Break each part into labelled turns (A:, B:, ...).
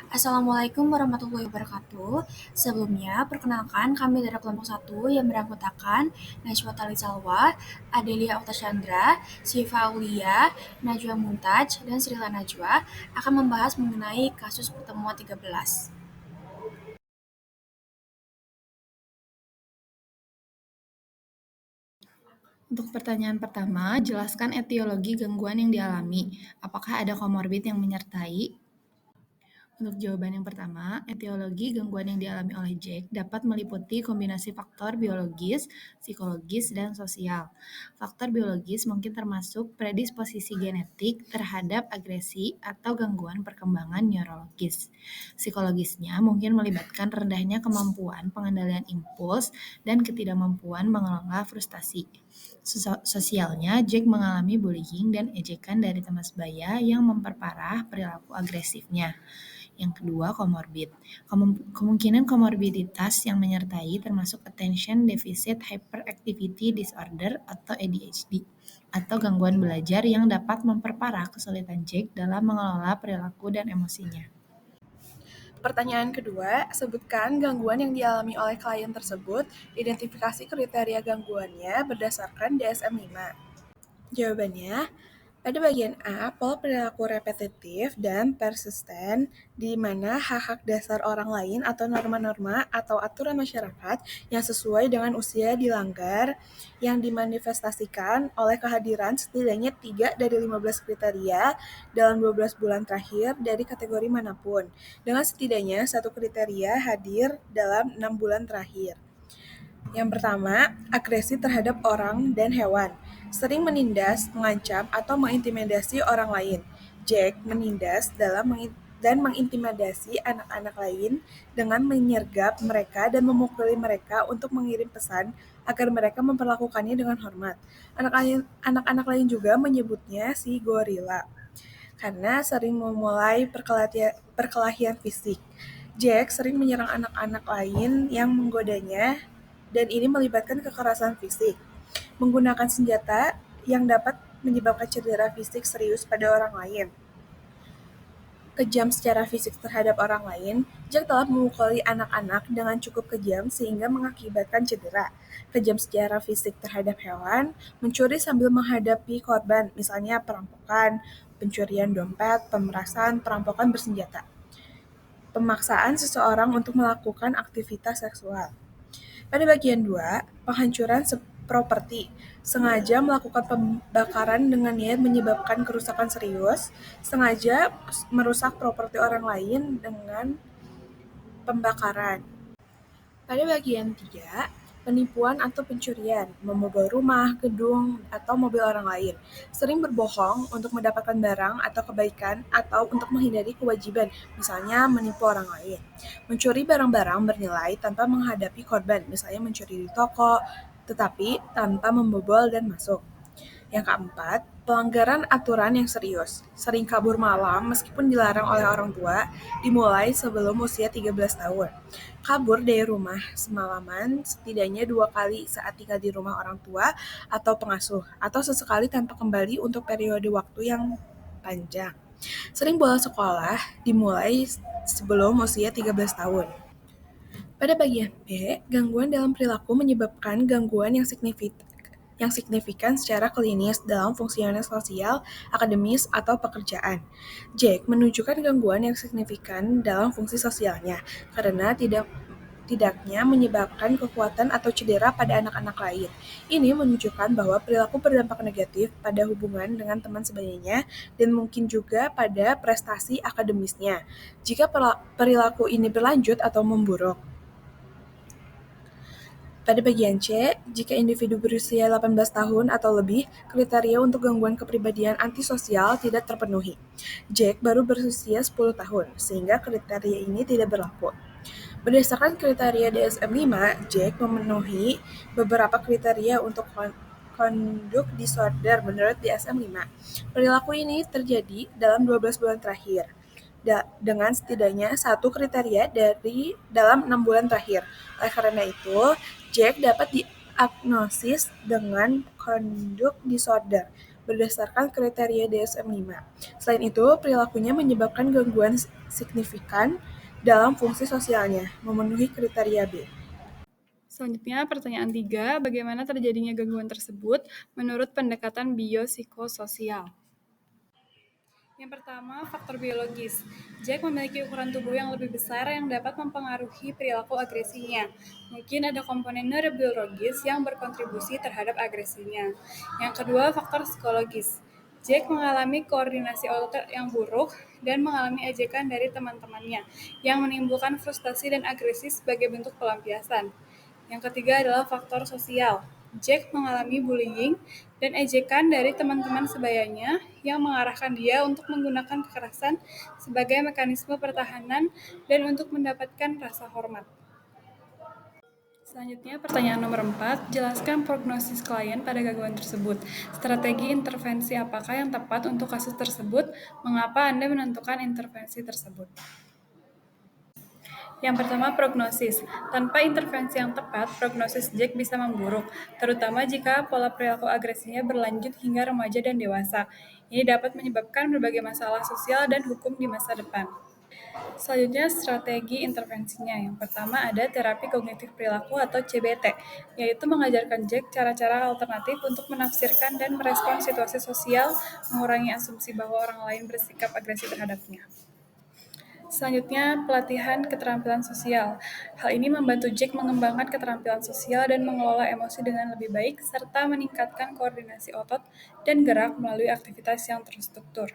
A: Assalamualaikum warahmatullahi wabarakatuh. Sebelumnya, perkenalkan kami dari kelompok 1 yang beranggotakan Najwa Tali Salwa, Adelia Oktasyandra, Syifa Aulia, Najwa Muntaj, dan Srila Najwa akan membahas mengenai kasus pertemuan 13.
B: Untuk pertanyaan pertama, jelaskan etiologi gangguan yang dialami. Apakah ada komorbid yang menyertai? Untuk jawaban yang pertama, etiologi gangguan yang dialami oleh Jack dapat meliputi kombinasi faktor biologis, psikologis, dan sosial. Faktor biologis mungkin termasuk predisposisi genetik terhadap agresi atau gangguan perkembangan neurologis. Psikologisnya mungkin melibatkan rendahnya kemampuan pengendalian impuls dan ketidakmampuan mengelola frustasi. Sosialnya, Jack mengalami bullying dan ejekan dari teman sebaya yang memperparah perilaku agresifnya. Yang kedua, komorbid. Kemungkinan komorbiditas yang menyertai termasuk Attention Deficit Hyperactivity Disorder atau ADHD, atau gangguan belajar yang dapat memperparah kesulitan Jack dalam mengelola perilaku dan emosinya.
C: Pertanyaan kedua, sebutkan gangguan yang dialami oleh klien tersebut, identifikasi kriteria gangguannya berdasarkan DSM-5. Jawabannya, pada bagian A, pola perilaku repetitif dan persisten, di mana hak-hak dasar orang lain atau norma-norma atau aturan masyarakat yang sesuai dengan usia dilanggar, yang dimanifestasikan oleh kehadiran setidaknya 3 dari 15 kriteria dalam 12 bulan terakhir dari kategori manapun, dengan setidaknya satu kriteria hadir dalam 6 bulan terakhir. Yang pertama, agresi terhadap orang dan hewan. Sering menindas, mengancam, atau mengintimidasi orang lain. Jack menindas dan mengintimidasi anak-anak lain dengan menyergap mereka dan memukuli mereka untuk mengirim pesan agar mereka memperlakukannya dengan hormat. Anak-anak lain juga menyebutnya si gorila karena sering memulai perkelahian fisik. Jack sering menyerang anak-anak lain yang menggodanya, dan ini melibatkan kekerasan fisik. Menggunakan senjata yang dapat menyebabkan cedera fisik serius pada orang lain. Kejam secara fisik terhadap orang lain, Jack telah memukuli anak-anak dengan cukup kejam sehingga mengakibatkan cedera. Kejam secara fisik terhadap hewan, mencuri sambil menghadapi korban, misalnya perampokan, pencurian dompet, pemerasan, perampokan bersenjata. Pemaksaan seseorang untuk melakukan aktivitas seksual. Pada bagian 2, penghancuran properti. Sengaja melakukan pembakaran dengan niat menyebabkan kerusakan serius, sengaja merusak properti orang lain dengan pembakaran. Pada bagian 3, penipuan atau pencurian, membobol rumah, gedung, atau mobil orang lain. Sering berbohong untuk mendapatkan barang atau kebaikan atau untuk menghindari kewajiban, misalnya menipu orang lain. Mencuri barang-barang bernilai tanpa menghadapi korban, misalnya mencuri di toko, tetapi tanpa membobol dan masuk. Yang keempat, pelanggaran aturan yang serius. Sering kabur malam meskipun dilarang oleh orang tua, dimulai sebelum usia 13 tahun. Kabur dari rumah semalaman setidaknya 2 kali saat tinggal di rumah orang tua atau pengasuh, atau sesekali tanpa kembali untuk periode waktu yang panjang. Sering bolos sekolah, dimulai sebelum usia 13 tahun. Pada bagian B, gangguan dalam perilaku menyebabkan gangguan yang signifikan secara klinis dalam fungsional sosial, akademis, atau pekerjaan. Jack menunjukkan gangguan yang signifikan dalam fungsi sosialnya karena tidaknya menyebabkan kekuatan atau cedera pada anak-anak lain. Ini menunjukkan bahwa perilaku berdampak negatif pada hubungan dengan teman sebayanya dan mungkin juga pada prestasi akademisnya jika perilaku ini berlanjut atau memburuk. Pada bagian C, jika individu berusia 18 tahun atau lebih, kriteria untuk gangguan kepribadian antisosial tidak terpenuhi. Jack baru berusia 10 tahun, sehingga kriteria ini tidak berlaku. Berdasarkan kriteria DSM-5, Jack memenuhi beberapa kriteria untuk conduct disorder menurut DSM-5. Perilaku ini terjadi dalam 12 bulan terakhir dengan setidaknya satu kriteria dari dalam 6 bulan terakhir. Oleh karena itu, Jack dapat diagnosis dengan conduct disorder berdasarkan kriteria DSM-5. Selain itu, perilakunya menyebabkan gangguan signifikan dalam fungsi sosialnya, memenuhi kriteria B.
D: Selanjutnya, pertanyaan 3, bagaimana terjadinya gangguan tersebut menurut pendekatan biopsikososial? Yang pertama, faktor biologis. Jack memiliki ukuran tubuh yang lebih besar yang dapat mempengaruhi perilaku agresinya. Mungkin ada komponen neurobiologis yang berkontribusi terhadap agresinya. Yang kedua, faktor psikologis. Jack mengalami koordinasi otot yang buruk dan mengalami ejekan dari teman-temannya, yang menimbulkan frustasi dan agresi sebagai bentuk pelampiasan. Yang ketiga adalah faktor sosial. Jack mengalami bullying dan ejekan dari teman-teman sebayanya yang mengarahkan dia untuk menggunakan kekerasan sebagai mekanisme pertahanan dan untuk mendapatkan rasa hormat. Selanjutnya, pertanyaan nomor 4, jelaskan prognosis klien pada gangguan tersebut. Strategi intervensi apakah yang tepat untuk kasus tersebut? Mengapa Anda menentukan intervensi tersebut? Yang pertama, prognosis. Tanpa intervensi yang tepat, prognosis Jack bisa memburuk, terutama jika pola perilaku agresinya berlanjut hingga remaja dan dewasa. Ini dapat menyebabkan berbagai masalah sosial dan hukum di masa depan. Selanjutnya, strategi intervensinya. Yang pertama ada terapi kognitif perilaku atau CBT, yaitu mengajarkan Jack cara-cara alternatif untuk menafsirkan dan merespon situasi sosial, mengurangi asumsi bahwa orang lain bersikap agresif terhadapnya. Selanjutnya, pelatihan keterampilan sosial. Hal ini membantu Jack mengembangkan keterampilan sosial dan mengelola emosi dengan lebih baik, serta meningkatkan koordinasi otot dan gerak melalui aktivitas yang terstruktur.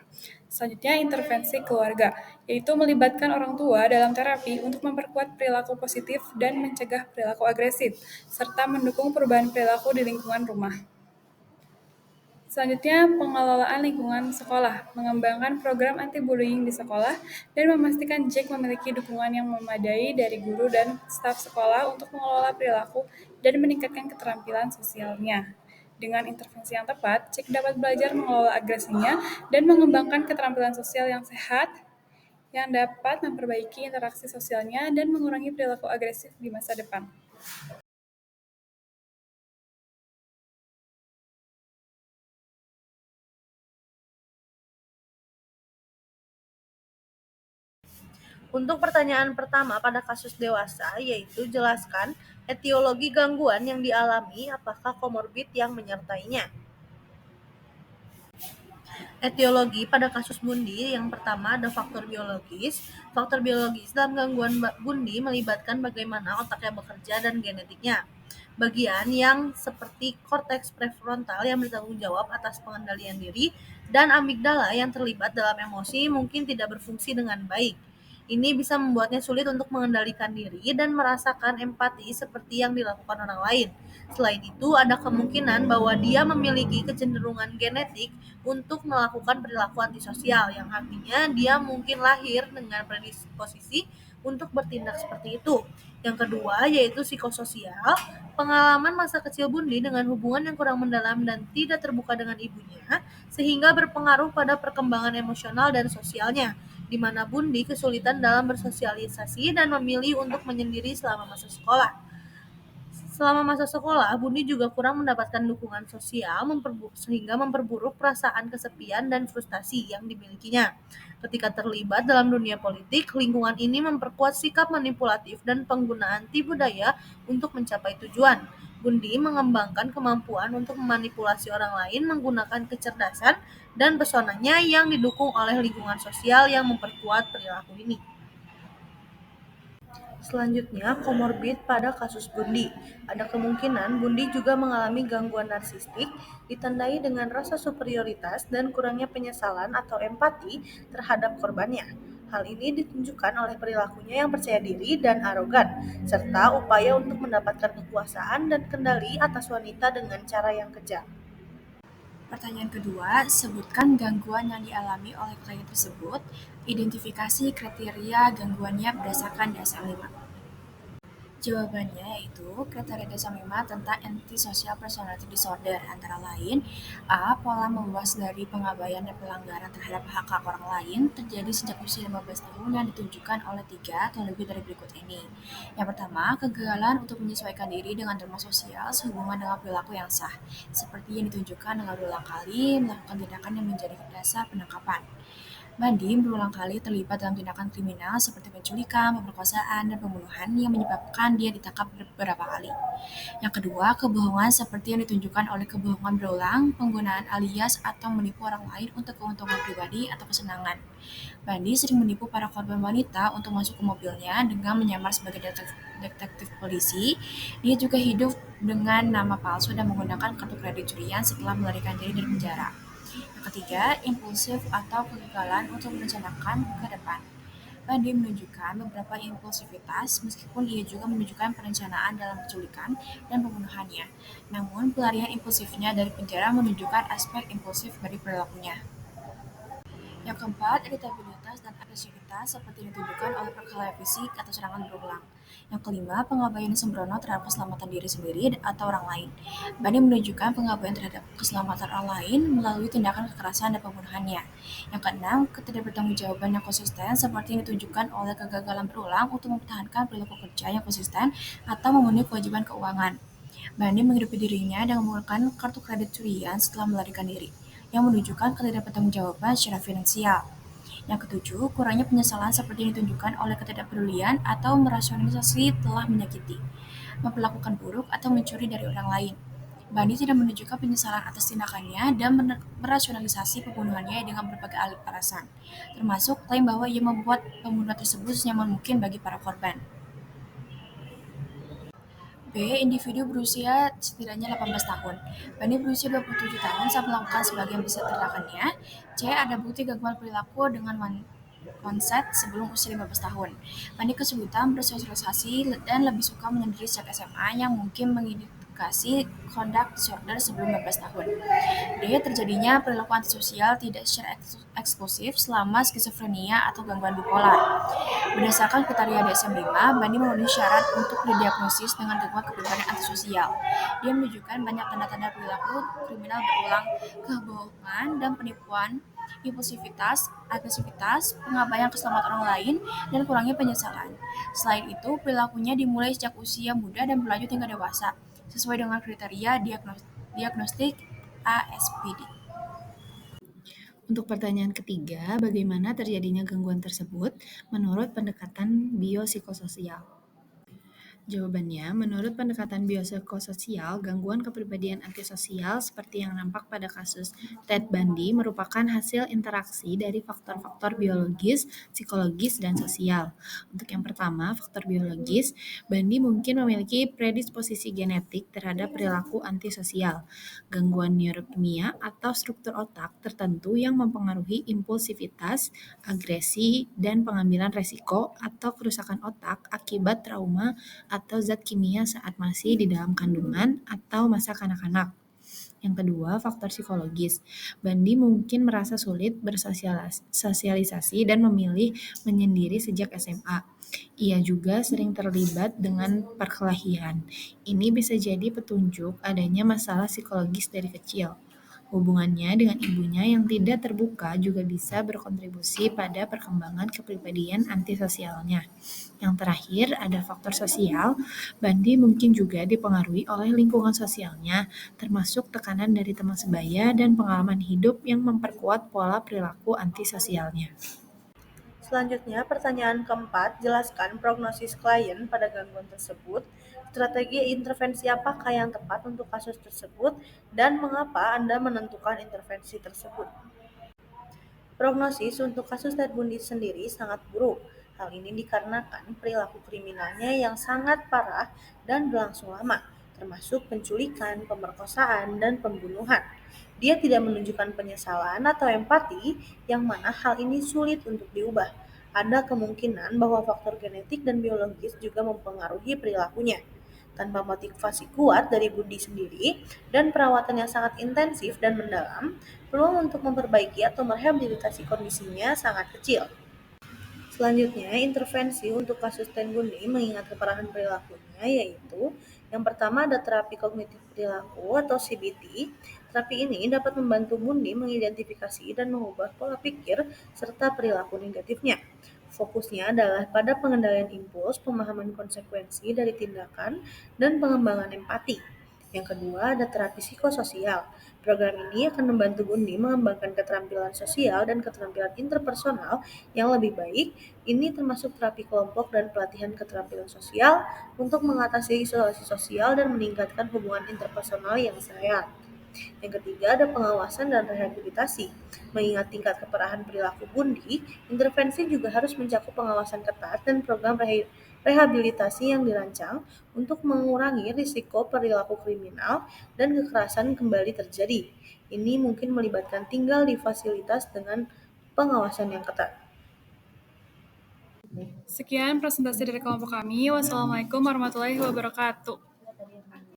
D: Selanjutnya, intervensi keluarga, yaitu melibatkan orang tua dalam terapi untuk memperkuat perilaku positif dan mencegah perilaku agresif, serta mendukung perubahan perilaku di lingkungan rumah. Selanjutnya, pengelolaan lingkungan sekolah, mengembangkan program anti-bullying di sekolah, dan memastikan Jack memiliki dukungan yang memadai dari guru dan staf sekolah untuk mengelola perilaku dan meningkatkan keterampilan sosialnya. Dengan intervensi yang tepat, Jack dapat belajar mengelola agresinya dan mengembangkan keterampilan sosial yang sehat yang dapat memperbaiki interaksi sosialnya dan mengurangi perilaku agresif di masa depan.
E: Untuk pertanyaan pertama pada kasus dewasa, yaitu jelaskan etiologi gangguan yang dialami, apakah komorbid yang menyertainya. Etiologi pada kasus Bundi yang pertama ada faktor biologis. Faktor biologis dalam gangguan Bundi melibatkan bagaimana otaknya bekerja dan genetiknya. Bagian yang seperti korteks prefrontal yang bertanggung jawab atas pengendalian diri dan amigdala yang terlibat dalam emosi mungkin tidak berfungsi dengan baik. Ini bisa membuatnya sulit untuk mengendalikan diri dan merasakan empati seperti yang dilakukan orang lain. Selain itu, ada kemungkinan bahwa dia memiliki kecenderungan genetik untuk melakukan perilaku antisosial, yang artinya dia mungkin lahir dengan predisposisi untuk bertindak seperti itu. Yang kedua, yaitu psikososial. Pengalaman masa kecil Bundi dengan hubungan yang kurang mendalam dan tidak terbuka dengan ibunya, sehingga berpengaruh pada perkembangan emosional dan sosialnya, di mana Bundi kesulitan dalam bersosialisasi dan memilih untuk menyendiri selama masa sekolah. Selama masa sekolah, Bundi juga kurang mendapatkan dukungan sosial sehingga memperburuk perasaan kesepian dan frustasi yang dimilikinya. Ketika terlibat dalam dunia politik, lingkungan ini memperkuat sikap manipulatif dan penggunaan tipu daya untuk mencapai tujuan. Bundi mengembangkan kemampuan untuk memanipulasi orang lain menggunakan kecerdasan dan pesonanya yang didukung oleh lingkungan sosial yang memperkuat perilaku ini. Selanjutnya, komorbid pada kasus Bundi. Ada kemungkinan Bundi juga mengalami gangguan narsistik, ditandai dengan rasa superioritas dan kurangnya penyesalan atau empati terhadap korbannya. Hal ini ditunjukkan oleh perilakunya yang percaya diri dan arogan, serta upaya untuk mendapatkan kekuasaan dan kendali atas wanita dengan cara yang kejam.
A: Pertanyaan kedua, sebutkan gangguan yang dialami oleh klien tersebut, identifikasi kriteria gangguannya berdasarkan DSM-5. Jawabannya yaitu kriteria DSM-5 tentang antisocial personality disorder antara lain A. Pola meluas dari pengabaian dan pelanggaran terhadap hak-hak orang lain terjadi sejak usia 15 tahun yang ditunjukkan oleh 3 atau lebih dari berikut ini. Yang pertama, kegagalan untuk menyesuaikan diri dengan norma sosial sehubungan dengan perilaku yang sah, seperti yang ditunjukkan dengan berulang kali melakukan tindakan yang menjadi dasar penangkapan. Bandi berulang kali terlibat dalam tindakan kriminal seperti penculikan, pemerkosaan, dan pembunuhan yang menyebabkan dia ditangkap beberapa kali. Yang kedua, kebohongan seperti yang ditunjukkan oleh kebohongan berulang, penggunaan alias atau menipu orang lain untuk keuntungan pribadi atau kesenangan. Bandi sering menipu para korban wanita untuk masuk ke mobilnya dengan menyamar sebagai detektif polisi. Dia juga hidup dengan nama palsu dan menggunakan kartu kredit curian setelah melarikan diri dari penjara. Yang ketiga, impulsif atau kegagalan untuk merencanakan ke depan. Bandi menunjukkan beberapa impulsivitas meskipun ia juga menunjukkan perencanaan dalam penculikan dan pembunuhannya. Namun, pelarian impulsifnya dari penjara menunjukkan aspek impulsif dari perilakunya. Yang keempat, iritabilitas dan agresivitas seperti ditunjukkan oleh perkelahian fisik atau serangan berulang. Yang kelima, pengabaian sembrono terhadap keselamatan diri sendiri atau orang lain. Bandi menunjukkan pengabaian terhadap keselamatan orang lain melalui tindakan kekerasan dan pembunuhannya. Yang keenam, ketidakbertanggungjawaban yang konsisten seperti yang ditunjukkan oleh kegagalan berulang untuk mempertahankan perilaku kerja yang konsisten atau memenuhi kewajiban keuangan. Bandi menghidupi dirinya dengan menggunakan kartu kredit curian setelah melarikan diri, yang menunjukkan ketidakbertanggungjawaban secara finansial. Yang ketujuh, kurangnya penyesalan seperti yang ditunjukkan oleh ketidakpedulian atau merasionalisasi telah menyakiti, memperlakukan buruk atau mencuri dari orang lain. Bandi tidak menunjukkan penyesalan atas tindakannya dan merasionalisasi pembunuhannya dengan berbagai alasan, termasuk klaim bahwa ia membuat pembunuhan tersebut senyaman mungkin bagi para korban. B. Individu berusia setidaknya 18 tahun. Bandi berusia 27 tahun saat melakukan sebagian besar tindakannya. C. Ada bukti gangguan perilaku dengan onset sebelum usia 15 tahun. Bandi kesulitan bersosialisasi dan lebih suka menyendiri sejak SMA yang mungkin mengindikasi conduct disorder sebelum 15 tahun. D. Terjadinya perilaku antisosial tidak secara eksklusif selama skizofrenia atau gangguan bipolar. Berdasarkan kriteria DSM-5, Bandi memenuhi syarat untuk didiagnosis dengan gangguan kepribadian antisosial. Dia menunjukkan banyak tanda-tanda perilaku kriminal berulang, kebohongan dan penipuan, impulsivitas, agresivitas, pengabaian keselamatan orang lain, dan kurangnya penyesalan. Selain itu, perilakunya dimulai sejak usia muda dan berlanjut hingga dewasa, sesuai dengan kriteria diagnostik ASPD.
B: Untuk pertanyaan ketiga, bagaimana terjadinya gangguan tersebut menurut pendekatan biopsikososial? Jawabannya, menurut pendekatan biopsikososial, gangguan kepribadian antisosial seperti yang nampak pada kasus Ted Bundy merupakan hasil interaksi dari faktor-faktor biologis, psikologis, dan sosial. Untuk yang pertama, faktor biologis, Bundy mungkin memiliki predisposisi genetik terhadap perilaku antisosial, gangguan neurokimia atau struktur otak tertentu yang mempengaruhi impulsivitas, agresi, dan pengambilan resiko atau kerusakan otak akibat trauma atau zat kimia saat masih di dalam kandungan atau masa kanak-kanak. Yang kedua, faktor psikologis. Bandi mungkin merasa sulit bersosialisasi dan memilih menyendiri sejak SMA. Ia juga sering terlibat dengan perkelahian. Ini bisa jadi petunjuk adanya masalah psikologis dari kecil. Hubungannya dengan ibunya yang tidak terbuka juga bisa berkontribusi pada perkembangan kepribadian antisosialnya. Yang terakhir, ada faktor sosial. Bandi mungkin juga dipengaruhi oleh lingkungan sosialnya, termasuk tekanan dari teman sebaya dan pengalaman hidup yang memperkuat pola perilaku antisosialnya.
E: Selanjutnya, pertanyaan keempat, jelaskan prognosis klien pada gangguan tersebut, strategi intervensi apakah yang tepat untuk kasus tersebut, dan mengapa Anda menentukan intervensi tersebut. Prognosis untuk kasus Ted Bundy sendiri sangat buruk. Hal ini dikarenakan perilaku kriminalnya yang sangat parah dan berlangsung lama, termasuk penculikan, pemerkosaan, dan pembunuhan. Dia tidak menunjukkan penyesalan atau empati, yang mana hal ini sulit untuk diubah. Ada kemungkinan bahwa faktor genetik dan biologis juga mempengaruhi perilakunya. Tanpa motivasi kuat dari Bundy sendiri dan perawatan yang sangat intensif dan mendalam, peluang untuk memperbaiki atau merehabilitasi kondisinya sangat kecil. Selanjutnya, intervensi untuk kasus Ten Bundy mengingat keparahan perilakunya yaitu yang pertama ada terapi kognitif perilaku atau CBT. Terapi ini dapat membantu Bundy mengidentifikasi dan mengubah pola pikir serta perilaku negatifnya. Fokusnya adalah pada pengendalian impuls, pemahaman konsekuensi dari tindakan, dan pengembangan empati. Yang kedua ada terapi psikososial. Program ini akan membantu Bundy mengembangkan keterampilan sosial dan keterampilan interpersonal yang lebih baik. Ini termasuk terapi kelompok dan pelatihan keterampilan sosial untuk mengatasi isolasi sosial dan meningkatkan hubungan interpersonal yang sehat. Yang ketiga ada pengawasan dan rehabilitasi. Mengingat tingkat keparahan perilaku Bundy, intervensi juga harus mencakup pengawasan ketat dan program rehabilitasi yang dirancang untuk mengurangi risiko perilaku kriminal dan kekerasan kembali terjadi. Ini mungkin melibatkan tinggal di fasilitas dengan pengawasan yang ketat.
D: Sekian presentasi dari kelompok kami. Wassalamualaikum warahmatullahi wabarakatuh.